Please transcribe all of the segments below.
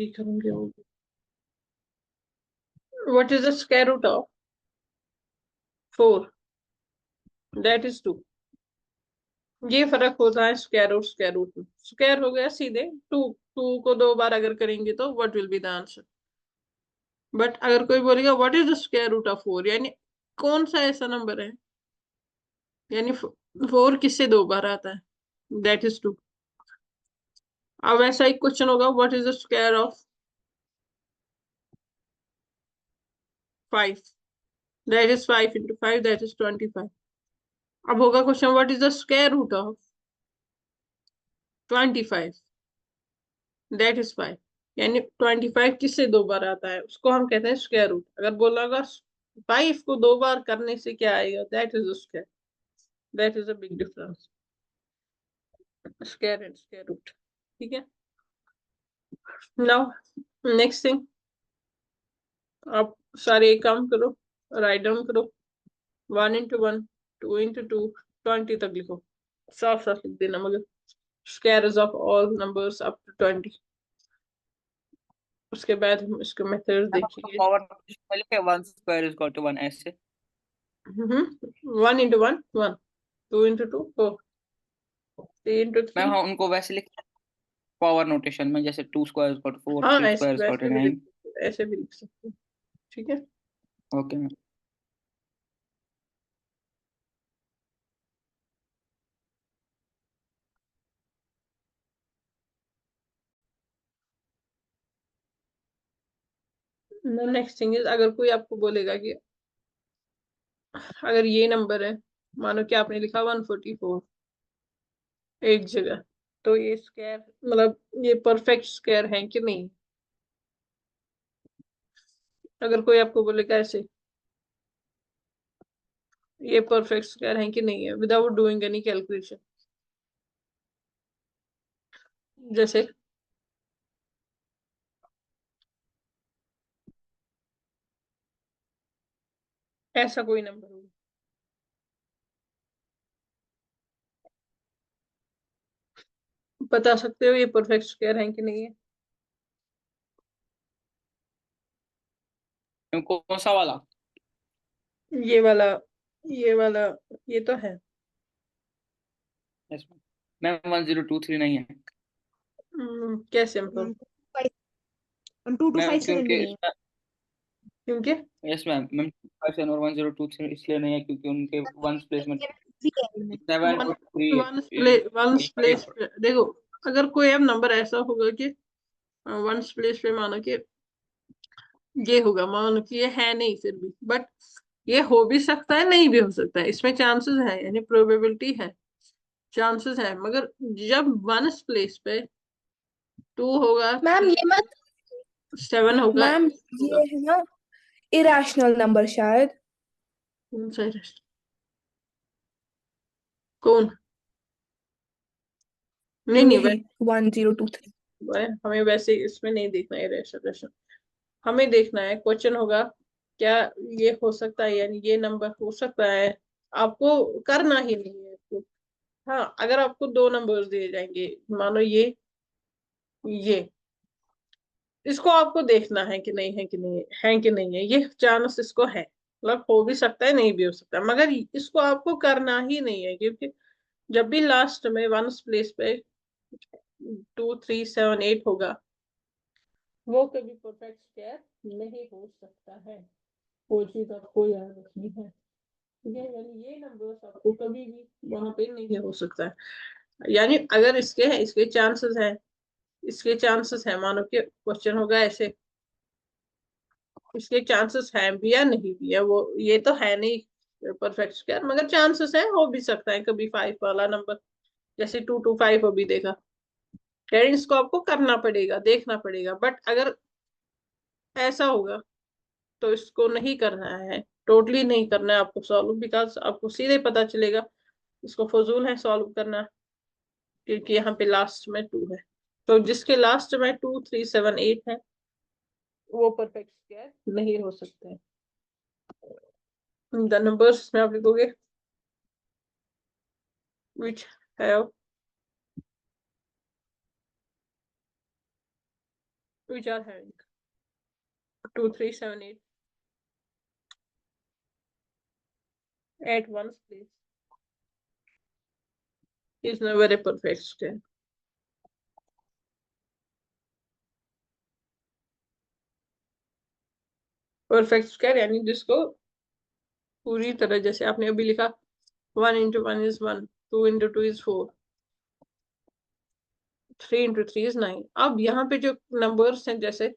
करूंगी वो। What is the square root of 4? That is 2। ये फर्क होता है स्क्वायर रूट में। स्क्वायर हो गया सीधे 2। 2 को 2 बार अगर करेंगे तो what will be the answer. But अगर कोई बोलेगा what is the square root of 4, यानी कौन सा ऐसा नंबर है, यानी 4 किससे 2 बार आता है, दैट इज 2। अब ऐसा एक क्वेश्चन होगा what is the square of 5? That is 5 into 5, that is 25। अब होगा question what is the square root of 25? That is 5। यानी 25 किससे 2 बार आता है, उसको हम कहते हैं स्क्वायर रूट। अगर बोला होगा 5 को 2 बार करने से क्या आएगा, that is square. That is a big difference, square and square root. ठीक है। नाउ नेक्स्ट थिंग, आप सारे एक काम करो, राइट डाउन करो। 1 इंटू 1, 2 इंटू 2, 20 तक लिखो। साफ साफ लिख देना, मगर squares of all numbers up to 20। उसके बाद हम इसके मेथड देखेंगे। पावर लिखे 1 स्क्वायर इज इक्वल टू 1 ऐसे। 1 इंटू 1 1, 2 इंटू 2 4, 3 इंटू मैं 3। हाँ उनको वैसे लिख पावर नोटेशन में, जैसे 2 स्क्वायर इज इक्वल टू 4, हाँ 3 ऐसे स्क्वायर इज इक्वल टू वैसे भी लिख 9। सकते, ऐसे भी लिख सकते हैं। ठीक है। Okay ma'am. Next thing is, अगर कोई आपको बोलेगा कि अगर ये नंबर है, मानो कि आपने लिखा 144 एक जगह, तो ये स्क्वायर मतलब ये परफेक्ट स्क्वायर है कि नहीं। अगर कोई आपको बोलेगा ऐसे ये परफेक्ट स्क्वायर है कि नहीं है, विदाउट डूइंग एनी कैलकुलेशन, जैसे ऐसा कोई नंबर होगा, बता सकते हो ये परफेक्ट स्क्वायर है कि नहीं है। कौन सा वाला? ये वाला, ये वाला, ये तो है। यस मैम 1023 नहीं है कैसे मतलब। 2 to 5 मैम, 7 भी क्योंकि नहीं है। क्योंकि यस मैम मैम 5 और 1023 इसलिए नहीं है क्योंकि उनके वंस प्लेस में 3 है इनमें। 7 वन और 3 वन प्लेस 5। पे देखो, अगर कोई अब नंबर ऐसा होगा कि वन प्लेस पे मानो कि ये होगा, मानो कि ये है नहीं फिर भी, बट ये हो भी सकता है नहीं भी हो सकता है, इसमें चांसेस है, यानी प्रोबेबिलिटी है, चांसेस है। मगर जब वन प्लेस पे 2 होगा, मैम 3 ये मत 7 होगा, मैम 8 होगा। ये है ना इरेशनल नंबर शायद। कौन सा है? कौन? नहीं नहीं, यही 1023। हमें वैसे इसमें नहीं देखना है रेशो। हमें देखना है क्वेश्चन होगा क्या ये हो सकता है, यानी ये नंबर हो सकता है। आपको करना ही नहीं है इसको। हाँ, अगर आपको 2 नंबर्स दिए जाएंगे, मानो ये इसको आपको देखना है कि नहीं है, कि नहीं है कि नहीं है, ये चांस इसको है, मतलब हो भी सकता है नहीं भी हो सकता है, मगर इसको आपको करना ही नहीं है, क्योंकि जब भी लास्ट में वन प्लेस पे 2 3 7 8 होगा, वो कभी परफेक्ट स्क्वायर नहीं हो सकता है। वो चीज आपको याद रखनी है। ठीक है, यानी ये नंबर आपको कभी भी वहां पे नहीं हो सकता है। यानी अगर इसके चांसेस है, इसके चांसेस है, मानो कि क्वेश्चन होगा ऐसे, इसके चांसेस है भी या नहीं भी है, वो ये तो है नहीं परफेक्ट स्क्वायर, मगर चांसेस है, हो भी सकता है कभी 5 वाला नंबर, जैसे 2 2 5 अभी देखा। यानी इसको आपको करना पड़ेगा, देखना पड़ेगा, बट अगर ऐसा होगा तो इसको नहीं करना है, टोटली नहीं करना है आपको सॉल्व, बिकॉज आपको सीधे पता चलेगा इसको फजूल है सॉल्व करना, क्योंकि यहाँ पे लास्ट में 2 है। तो जिसके लास्ट में 2 3 7 8 है, वो परफेक्ट स्क्वायर नहीं हो सकते हैं। द नंबर्स में आप लिखोगे which have which are having 2, 3, 7, 8 at one's place is never a perfect square. Perfect square यानी जिसको पूरी तरह, जैसे आपने अभी लिखा 1 into 1 is 1, 2 into 2 is 4, 3 into 3 is 9. अब यहाँ पे जो नंबर्स हैं, जैसे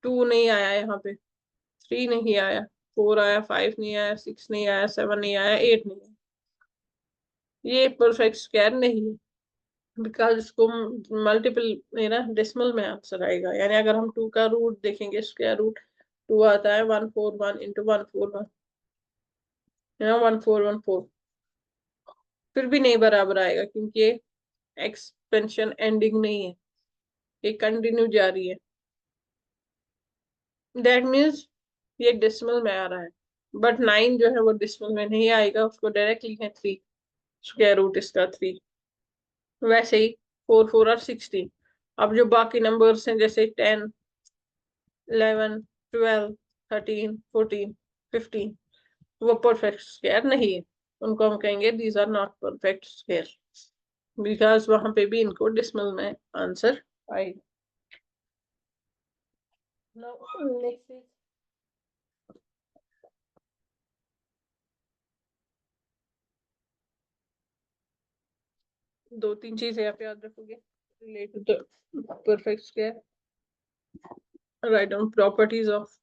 2 नहीं आया, यहाँ पे 3 नहीं आया, 4 आया, 5 नहीं आया, 6 नहीं आया, 7 नहीं आया, 8 नहीं आया, ये परफेक्ट स्क्वायर नहीं है, बिकॉज इसको मल्टीपल ना डेसिमल में आंसर आएगा। यानी अगर हम 2 का रूट देखेंगे, स्क्वायर रूट 2 आता है 141 into 141, 1414, फिर भी नहीं बराबर आएगा, क्योंकि ये एक्सपेंशन एंडिंग नहीं है, ये कंटिन्यू जारी है। दैट मीन्स ये डेसिमल में आ रहा है, बट 9 जो है वो डेसिमल में नहीं आएगा, उसको डायरेक्टली है 3, स्क्वायर रूट इसका 3। वैसे ही 4, 4 और 16। अब जो बाकी नंबर्स हैं, जैसे 10, 11, 12, 13, 14, 15, वो परफेक्ट स्क्वायर नहीं है, उनको हम कहेंगे these are not perfect square, because वहां पे भी इनको डेसिमल में आंसर आएगा। Now, next is 2-3 चीजें आप याद रखोगे related to perfect square. Write down properties of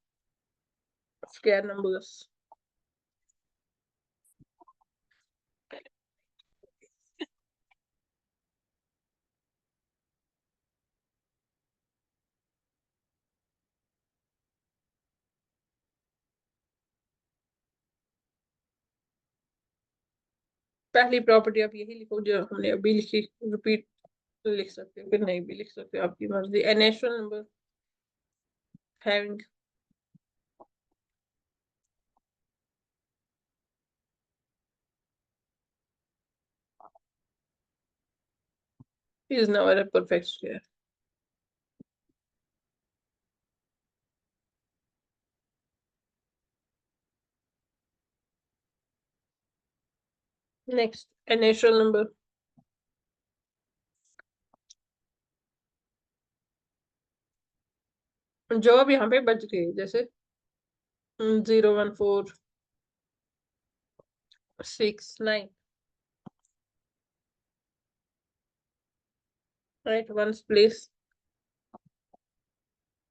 square numbers. पहली प्रॉपर्टी आप यही लिखो जो हमने अभी लिखी, रिपीट लिख सकते हो, फिर नहीं भी लिख सकते हो, आपकी मर्जी। A natural number having is never a perfect square. Next, a natural number जो अब यहाँ पे बच गए, जैसे 0, 1, 4, 6, 9, राइट, वंस प्लेस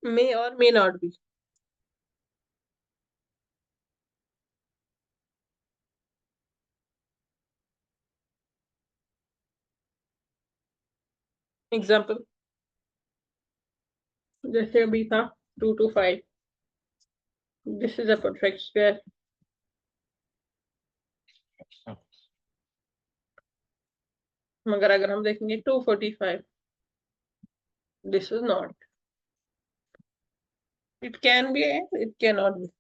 may और may not be। एग्जाम्पल जैसे अभी था 2 to 5, this is a perfect square. मगर अगर हम देखेंगे 245, this is not, it can be, it can not be.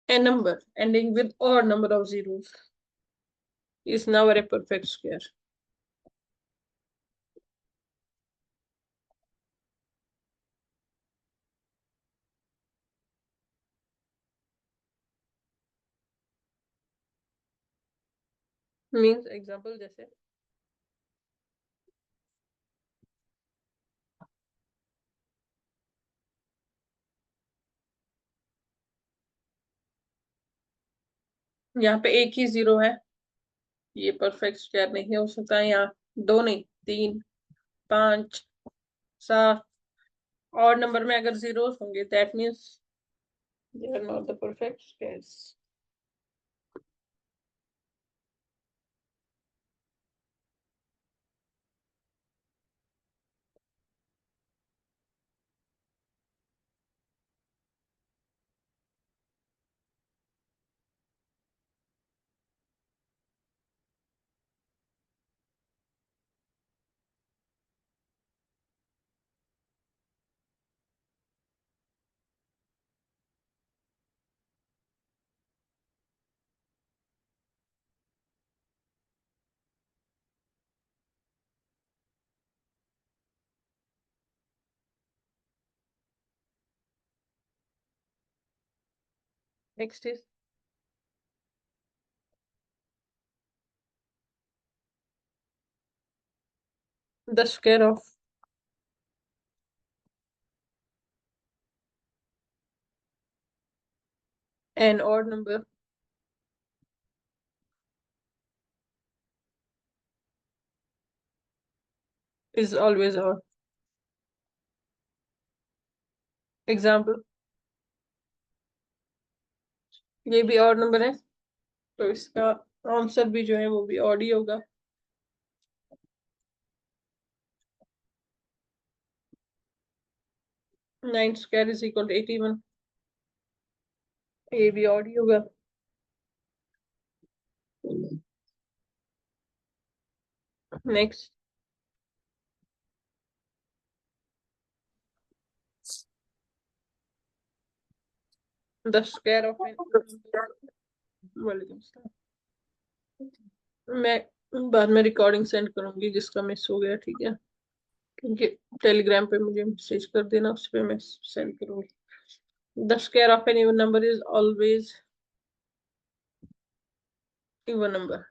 A number ending with odd number of zeros is never a perfect square. Means example जैसे यहाँ पे एक ही 0 है, ये परफेक्ट स्क्वायर नहीं हो सकता है। यहाँ 2 नहीं, 3, 5, 7 और नंबर में अगर 0 होंगे that means they are not the perfect squares. Next is the square of an odd number is always odd. Example, ये भी ऑड नंबर है तो इसका आंसर भी जो है वो भी ऑड ही होगा। 9 स्क्वायर इज इक्वल टू 81, ये भी ऑड ही होगा। Next, the square of an, मैं बाद में रिकॉर्डिंग सेंड करूंगी जिसका मिस हो गया, ठीक है, क्योंकि टेलीग्राम पे मुझे मैसेज कर देना, उस पे मैं सेंड करूंगी। The square of an even number is always even number.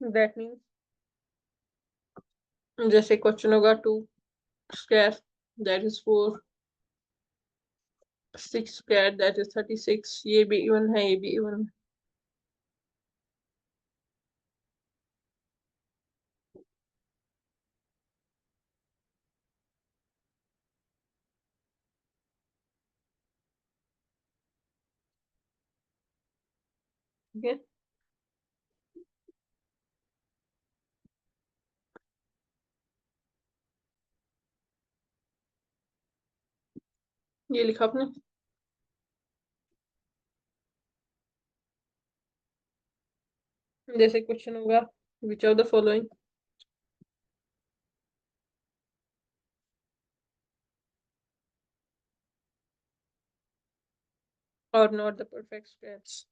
That means जैसे क्वेश्चन होगा 2 square that is 4, 6 square that is 36, ये भी इवन है, ये भी इवन है। ठीक है, ये लिखा आपने। जैसे क्वेश्चन होगा विच ऑफ द फॉलोइंग और नॉट द परफेक्ट स्क्वायर्स।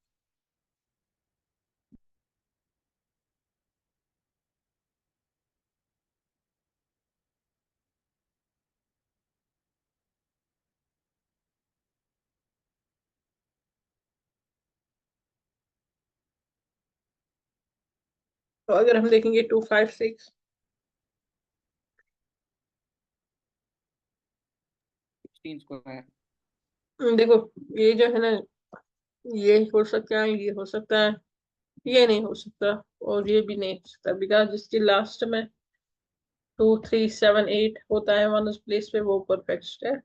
तो अगर हम देखेंगे 2, 5, 6, 16 स्क्वायर। देखो ये जो है ना, ये हो सकता है, ये हो सकता है, ये नहीं हो सकता, और ये भी नहीं हो सकता, बिकॉज जिसके लास्ट में 2, 3, 7, 8 होता है वन उस प्लेस पे, वो परफेक्ट स्क्वायर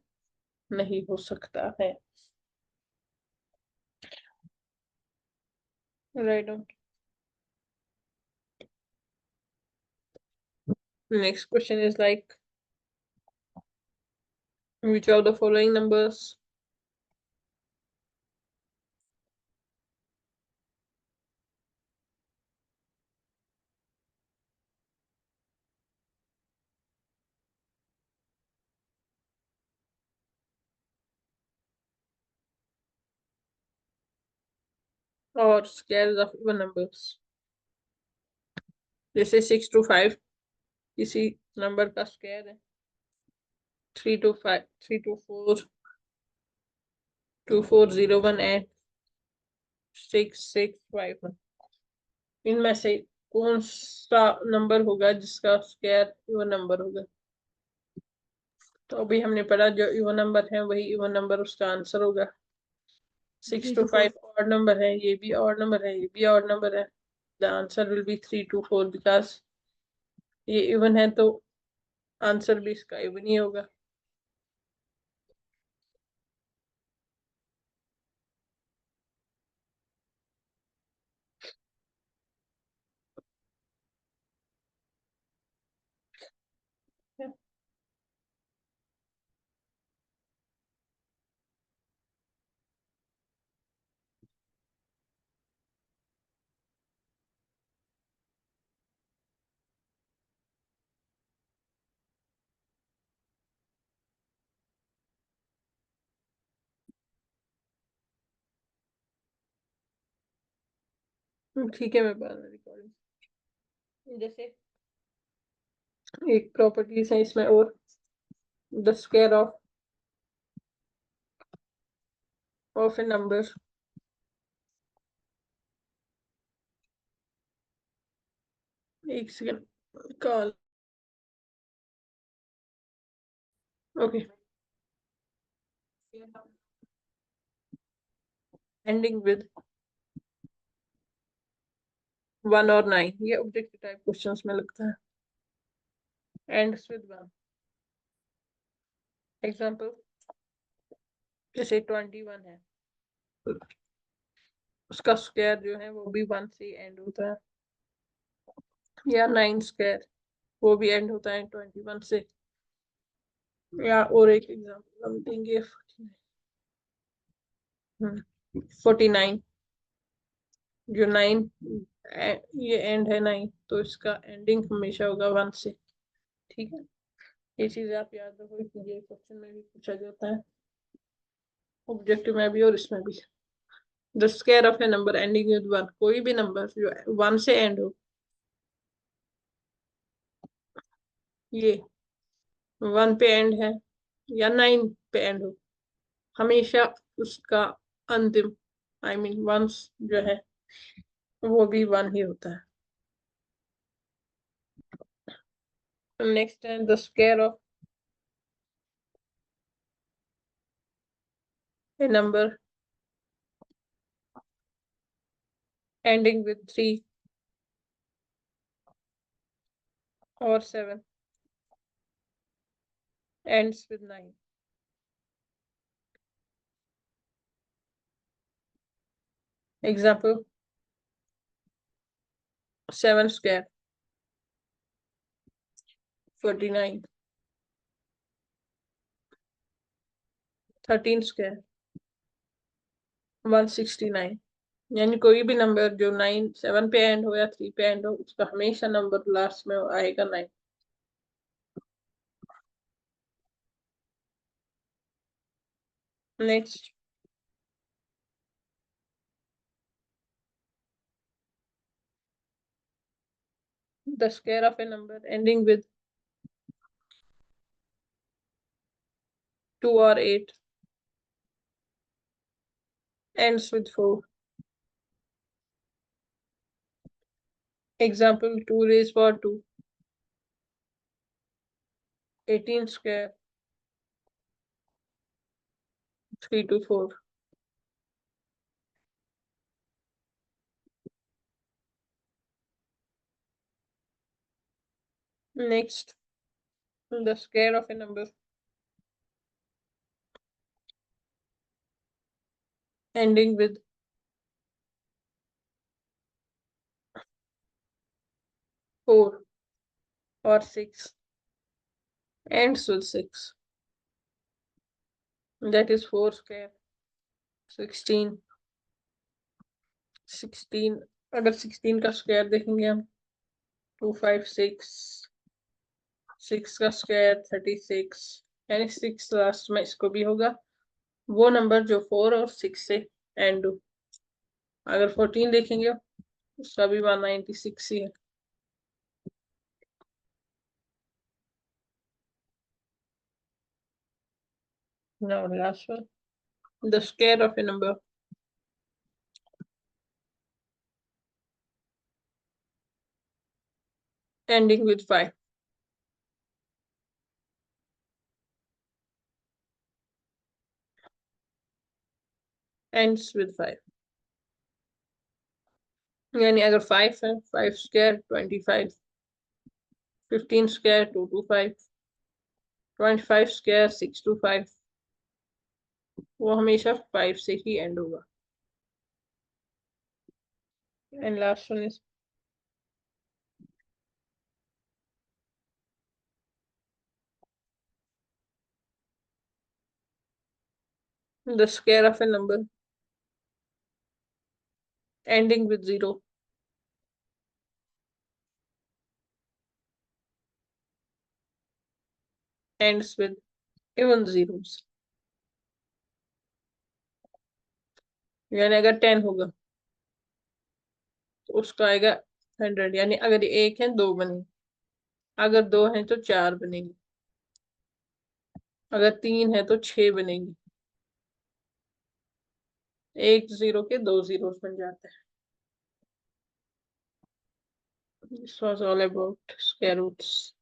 नहीं हो सकता है। Right on. Next question is like which of the following numbers or squares of even numbers। जैसे 6 to 5 किसी नंबर का स्क्वायर है, 3 to 5, 3 to 4, 2, 4, 0, 1 and 6, 6, 5 1। इनमें से कौन सा नंबर होगा जिसका स्क्वायर इवन नंबर होगा? तो अभी हमने पढ़ा जो इवन नंबर है वही इवन नंबर उसका आंसर होगा। 6 3 to to 5 odd नंबर है, ये भी odd नंबर है, ये भी odd नंबर है। The answer will be 3 to 4 because ये इवन है तो आंसर भी इसका इवन ही होगा। ठीक है, मैं बता रिकॉर्डिंग। जैसे एक प्रॉपर्टीज है इसमें और the square of a number एक second call okay ending with 1 और 9, ये ऑब्जेक्टिव टाइप क्वेश्चंस में लगता है। एंड्स विद 1, एग्जांपल जैसे 21 है, उसका स्क्वायर जो है वो भी 1 से एंड होता है, या 9 स्क्वायर वो भी एंड होता है 21 से। या और एक एग्जांपल हम देंगे 49, जो 9 ये एंड है 9 तो इसका एंडिंग हमेशा होगा 1 से। ठीक है, ये चीज आप याद रखो कि ये क्वेश्चन में भी पूछा जाता है, ऑब्जेक्टिव में भी और इसमें भी। The square of a number ending with 1, कोई भी नंबर जो 1 से एंड हो, ये 1 पे एंड है या 9 पे एंड हो, हमेशा उसका अंतिम आई मीन वंस जो है वो भी 1 ही होता है। नेक्स्ट है the square of a number ending with 3 और 7 ends with 9। Example 7 square 49, 13 square 169। यानी कोई भी नंबर जो 9 7 पे एंड हो या 3 पे एंड हो उसका हमेशा नंबर लास्ट में आएगा 9। Next the square of a number ending with 2 और 8 ends with 4। Example 2 raised power 2 18 square 3 to 4। Next the square of a number ending with 4 or 6 ends with 6, that is 4 square 16। 16 अगर 16 का square देखेंगे हम 256, 6 का square 36, यानी 6 last में इसको भी होगा वो नंबर जो 4 और 6 से एंड हो। अगर 14 देखेंगे उसका भी 196 ही है। Now last one, the square of a number ending with 5। ends with 5. यानी अगर 5 है 5 स्क्वायर 25, 15 स्क्वायर 225, 25 स्क्वायर 625, वो हमेशा 5 से ही एंड होगा। And last one is the square of a number ending with 0 ends with even zeros। यानी अगर 10 होगा तो उसका आएगा 100, यानी अगर 1 है 2 बनेंगे, अगर 2 है तो 4 बनेंगे, अगर 3 है तो 6 बनेंगे, 1 0 के 2 zeros बन जाते हैं। This was all about square roots.